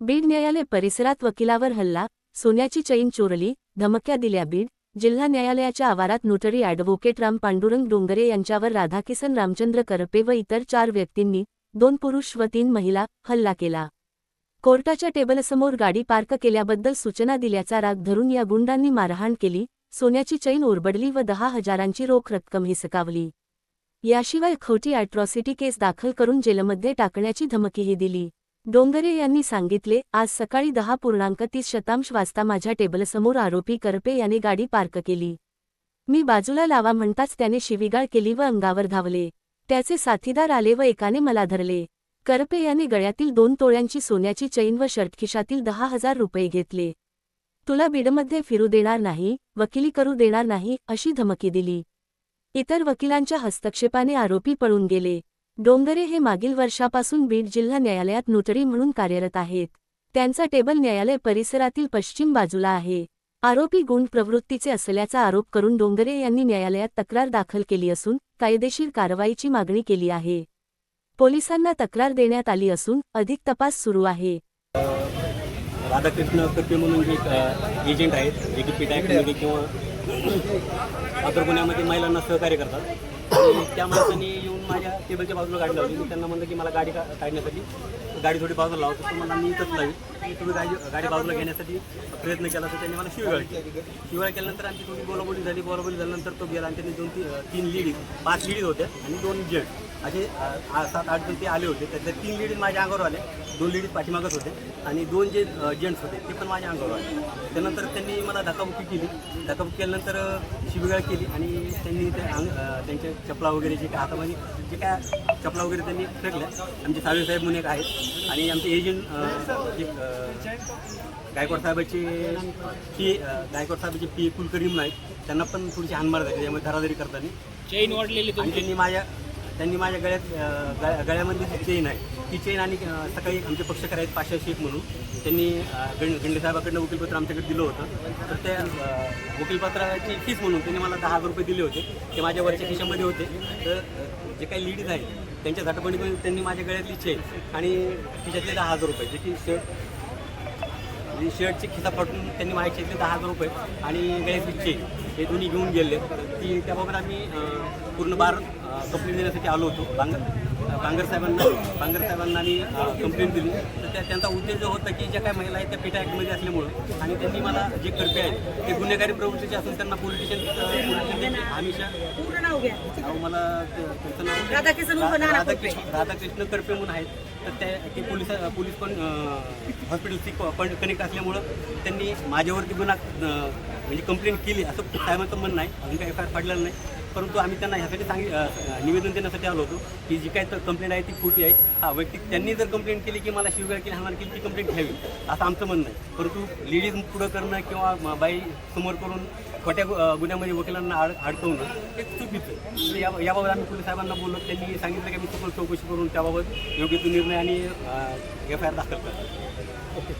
बीड न्यायालय परिसरात वकिलावर हल्ला, सोन्याची चैन चोरली, धमक्या दिल्या. बीड जिल्हा न्यायालयाच्या आवारात नोटरी ॲडव्होकेट राम पांडुरंग डोंगरे यांच्यावर राधाकिसन रामचंद्र करपे व इतर 4 व्यक्तींनी, 2 पुरुष व 3 महिला, हल्ला केला. कोर्टाच्या टेबलसमोर गाडी पार्क केल्याबद्दल सूचना दिल्याचा राग धरून या गुंडांनी मारहाण केली, सोन्याची चैन ओरबडली व 10,000ची रोख रक्कम हिसकावली. याशिवाय खोटी अॅट्रॉसिटी केस दाखल करून जेलमध्ये टाकण्याची धमकीही दिली. डोंगरे यांनी सांगितले, आज सकाळी 10:30 वाजता माझ्या टेबलसमोर आरोपी करपे याने गाडी पार्क केली. मी बाजूला लावा म्हणताच त्याने शिवीगाळ केली व अंगावर धावले. त्याचे साथीदार आले व एकाने मला धरले. करपे याने गळ्यातील 2 तोळ्यांची सोन्याची चैन व शर्टखिशातील 10,000 रुपये घेतले. तुला बीडमध्ये फिरू देणार नाही, वकिली करू देणार नाही, अशी धमकी दिली. इतर वकिलांच्या हस्तक्षेपाने आरोपी पळून गेले. डोंगरे हे मागील वर्षापासून बीड जिल्हा न्यायालयात नोटरी म्हणून कार्यरत आहेत. त्यांचा टेबल न्यायालय परिसरातील पश्चिम बाजूला आहे. आरोपी गुंड प्रवृत्तीचे असल्याचा आरोप करून डोंगरे यांनी न्यायालयात तक्रार दाखल केली असून कायदेशीर कारवाईची मागणी केली आहे. पोलिसांना तक्रार देण्यात आली असून अधिक तपास सुरू आहे. राधाकृष्ण करपे म्हणून जे एजंट आहेत, जे की पीठ ॲक्टमध्ये किंवा अदर गुन्ह्यामध्ये महिलांना सहकार्य करतात, आणि त्या माणसाने येऊन माझ्या टेबलच्या बाजूला गाडी लावली. मी त्यांना म्हणलं की मला गाडी काढण्यासाठी गाडी थोडी बाजूला लावतो, तर मला मी इथंच लावी. मी थोडी गाडी बाजूला घेण्यासाठी प्रयत्न केला, तर त्यांनी मला शिवीगाळ केली. शिवीगाळ केल्यानंतर आमची थोडी बोलाबोली झाल्यानंतर तो गेला, आणि त्यांनी 5 लेडीज होत्या आणि 2 जेंट्स, असे 7-8 जण ते आले होते. त्यातल्या 3 लेडीज माझ्या अंगावर आले, 2 लेडीज पाठीमागत होते, आणि 2 जे जेंट्स होते ते पण माझ्या अंगावर आले. त्यानंतर त्यांनी मला धक्काबुक्की केली. धक्काबुक्की केल्यानंतर शिवीगाळ केली, आणि त्यांनी त्यांच्या चपला वगैरे जे काय हातामध्ये जे काय चपला वगैरे त्यांनी फेकल्या. आमचे साहेब म्हणून एक आहेत, आणि आमचे एजंट गायकवाड साहेबाचे पी कुलकर्णी म्हणून आहेत, त्यांना पण थोडीशी हानमार झाली. त्यामुळे धराधरी करताना चैन वाढलेली, आणि त्यांनी माझ्या गळ्यामध्ये जी चेन आहे ती चेन, आणि सकाळी आमचे पक्षकार आहेत पाशा शेख म्हणून, त्यांनी गंडे साहेबाकडनं वकीलपत्र आमच्याकडे दिलं होतं. तर त्या वकीलपत्राची फीस म्हणून त्यांनी मला 10,000 रुपये दिले होते. ते माझ्या वरच्या खिशामध्ये होते. तर जे काही लेडीज आहेत त्यांच्या झटपणीकडून त्यांनी माझ्या गळ्यातली चेन आणि खिशातले 10,000 रुपये, जे की शर्टची खिसा फाटून त्यांनी माझ्या खिशातले 10,000 रुपये आणि गळ्यातली चेन हे दोन्ही घेऊन गेले. त्याबाबत आम्ही पूर्ण बार कंप्लेंट देण्यासाठी आलो होतो. बांगर साहेबांना आम्ही कंप्लेंट दिली. तर त्यांचा उद्देश जो होता की ज्या काही महिला आहेत त्या पीठ ॲक्टमध्ये असल्यामुळं, आणि त्यांनी मला जे करपे आहेत ते गुन्हेगारी प्रवृत्तीचे असून त्यांना पोलीस स्टेशन हमेशा मला त्यांचं नाव राधाकृष्ण करपे म्हणून आहेत. तर ते पोलीस पण हॉस्पिटलची कनेक्ट असल्यामुळं त्यांनी माझ्यावरती गुन्हा म्हणजे कंप्लेंट केली असं साहेबांचं म्हणणं नाही. अजून काही FIR फाडलेलं नाही, परंतु आम्ही त्यांना ह्यासाठी निवेदन देण्यासाठी आलो होतो की जी काय कंप्लेंट आहे ती खोटी आहे. वैयक्तिक त्यांनी जर कंप्लेंट केली की मला शिवगाळ केली, हाणार केली, ती कंप्लेंट घ्यावी असं आमचं म्हणणं आहे. परंतु लेडीज पुढं करणं किंवा बाई समोर करून खोट्या गुन्ह्यामध्ये वकिलांना अडकवणं हे चुकीचं आहे. याबाबत आम्ही पोलीस साहेबांना बोललो. त्यांनी सांगितलं की आम्ही सखोल चौकशी करून त्याबाबत योग्य तो निर्णय आणि FIR दाखल करतो. ओके.